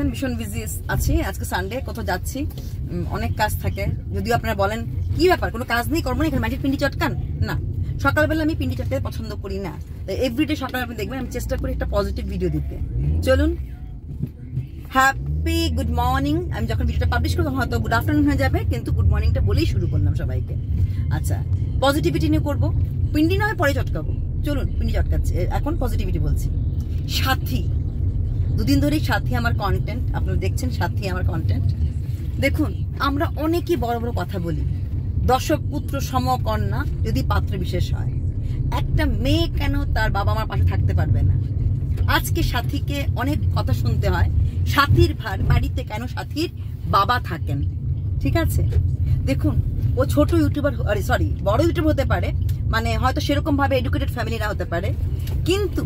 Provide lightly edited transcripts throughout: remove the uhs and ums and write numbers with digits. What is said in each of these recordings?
দেখেছেন ভীষণ বিজি আছি, আজকে সানডে, কোথাও যাচ্ছি, অনেক কাজ থাকে। যদিও আপনারা বলেন কি ব্যাপার, কোনো কাজ নেই, কর্ম নেই, এখানে ম্যাজিক পিন্ডি চটকান না। সকালবেলা আমি পিন্ডি চটকাতে পছন্দ করি না, এভরিডে সকালে আপনি দেখবেন আমি চেষ্টা করি একটা পজিটিভ ভিডিও দিতে। চলুন, হ্যাপি গুড মর্নিং। আমি যখন ভিডিওটা পাবলিশ করবো হয়তো গুড আফটারনুন হয়ে যাবে, কিন্তু গুড মর্নিংটা বলেই শুরু করলাম সবাইকে। আচ্ছা, পজিটিভিটি নিয়ে করবো, পিন্ডি নয় পরে চটকাবো। চলুন, পিন্ডি চটকাচ্ছি, এখন পজিটিভিটি বলছি। সাথী, দুদিন ধরেই সাথী আমার কন্টেন্ট, আপনারা দেখছেন সাথী আমার কন্টেন্ট। দেখুন, আমরা অনেকই বড় বড় কথা বলি, দর্শক পুত্র সমকন্যা যদি পাত্র বিশেষ হয়। একটা মেয়ে কেন তার বাবা মার পাশে থাকতে পারবে না? আজকে সাথীকে অনেক কথা শুনতে হয়, সাথীর বাড়িতে কেন সাথীর বাবা থাকেন। ঠিক আছে, দেখুন, ও ছোট ইউটিউবার, সরি বড় ইউটিউবার হতে পারে, মানে হয়তো সেরকম ভাবে এডুকেটেড ফ্যামিলি না হতে পারে, কিন্তু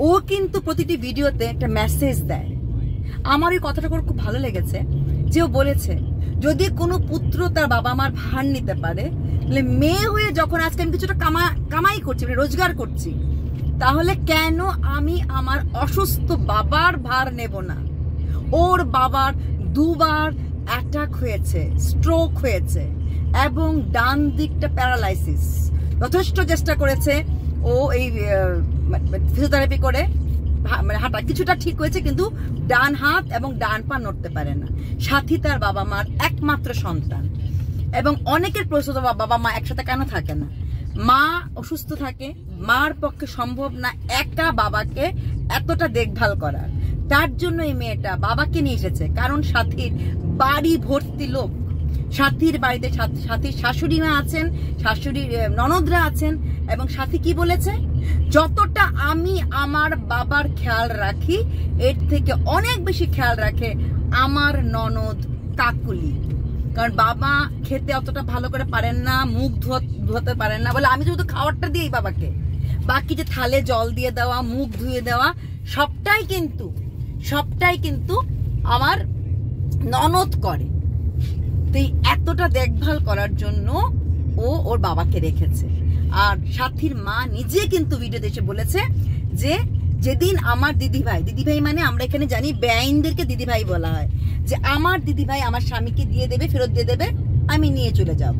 ও কিন্তু প্রতিটি ভিডিওতে একটা মেসেজ দেয়। আমার ওই কথাটা করে খুব ভালো লেগেছে যে ও বলেছে যদি কোনো পুত্র তার বাবা মার ভার নিতে পারে, তাহলে মেয়ে হয়ে যখন আজকে আমি কিছুটা কামাই করছি, মানে রোজগার করছি, তাহলে কেন আমি আমার অসুস্থ বাবার ভার নেব না? ওর বাবার দুবার অ্যাটাক হয়েছে, স্ট্রোক হয়েছে, এবং ডান দিকটা প্যারালাইসিস। যথেষ্ট চেষ্টা করেছে ও এই ফিজিওথেরাপি করে, মানে হাঁটা কিছুটা ঠিক হয়েছে, কিন্তু ডান হাত এবং ডান পা নড়তে পারে না। সাথী তার বাবা মার একমাত্র সন্তান, এবং অনেকের প্রশ্ন, বাবা মা একসাথে কেন থাকে না? মা অসুস্থ থাকে, মার পক্ষে সম্ভব না একা বাবাকে এতটা দেখভাল করার। তার জন্য এই মেয়েটা বাবাকে নিয়ে এসেছে, কারণ সাথীর বাড়ি ভর্তি লোক। সাথীর বাড়িতে সাথীর শাশুড়ি মা আছেন, শাশুড়ির ননদরা আছেন, এবং সাথী কি বলেছে, যতটা আমি আমার বাবার খেয়াল রাখি এর থেকে অনেক বেশি খেয়াল রাখে আমার ননদ কাকুলি। কারণ বাবা খেতে অতটা ভালো করে পারেন না, মুখ ধোয়াতে পারেন না বলে আমি শুধু খাবারটা দিই বাবাকে, বাকি যে থালে জল দিয়ে দেওয়া, মুখ ধুয়ে দেওয়া, সবটাই কিন্তু আমার ননদ করে। তো এতটা দেখভাল করার জন্য ও ওর বাবাকে রেখেছে। আর সাথীর মা নিজে কিন্তু ভিডিওতে এসে বলেছে যে যেদিন আমার দিদিভাই মানে আমরা এখানে জানি বেআইনদেরকে দিদিভাই বলা হয়, যে আমার দিদিভাই আমার স্বামীকে দিয়ে দেবে, ফেরত দিয়ে দেবে, আমি নিয়ে চলে যাব।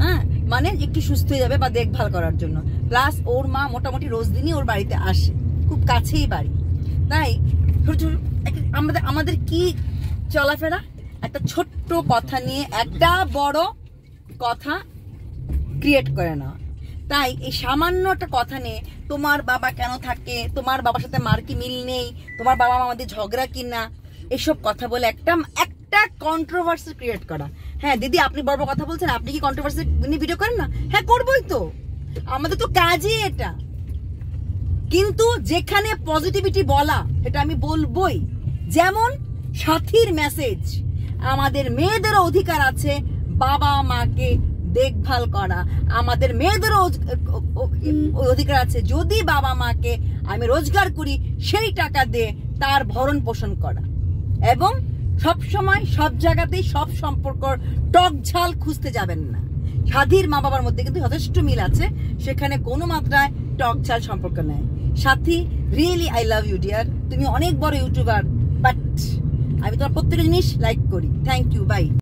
হ্যাঁ, মানে একটু সুস্থ হয়ে যাবে বা দেখভাল করার জন্য। প্লাস ওর মা মোটামুটি রোজ দিনই ওর বাড়িতে আসে, খুব কাছেই বাড়ি। তাই আমাদের কি চলাফেরা, একটা ছোট্ট কথা নিয়ে একটা বড় কথা ক্রিয়েট করে নেওয়া। তাই এই সামান্য একটা কথা নিয়ে তোমার বাবা কেন থাকে, তোমার বাবার সাথে মার কি মিল নেই, তোমার বাবা আমাদের ঝগড়া কিনা, এসব কথা বলে একটা কন্ট্রোভার্সি ক্রিয়েট করা। হ্যাঁ দিদি, আপনি বড় কথা বলছেন, আপনি কি কন্ট্রোভার্সি নিয়ে ভিডিও করেন না? হ্যাঁ করবোই তো, আমাদের তো কাজই এটা। কিন্তু যেখানে পজিটিভিটি বলা, এটা আমি বলবোই। যেমন সাথীর মেসেজ, আমাদের মেয়েদেরও অধিকার আছে বাবা মাকে দেখভাল করা, আমাদের মেয়েদেরও অধিকার আছে যদি বাবা মাকে আমি রোজগার করি সেই টাকা দিয়ে তার ভরণ পোষণ করা। এবং সব সময় সব জায়গাতেই সব সম্পর্ক টক ঝাল খুঁজতে যাবেন না। সাথীর মা বাবার মধ্যে কিন্তু যথেষ্ট মিল আছে, সেখানে কোনো মাত্রায় টক ঝাল সম্পর্ক নেই। Sathi, really I love you dear, তুমি অনেক বড় ইউটিউবার, বাট আমি তোমার প্রত্যেকটা জিনিস লাইক করি। Thank you, by.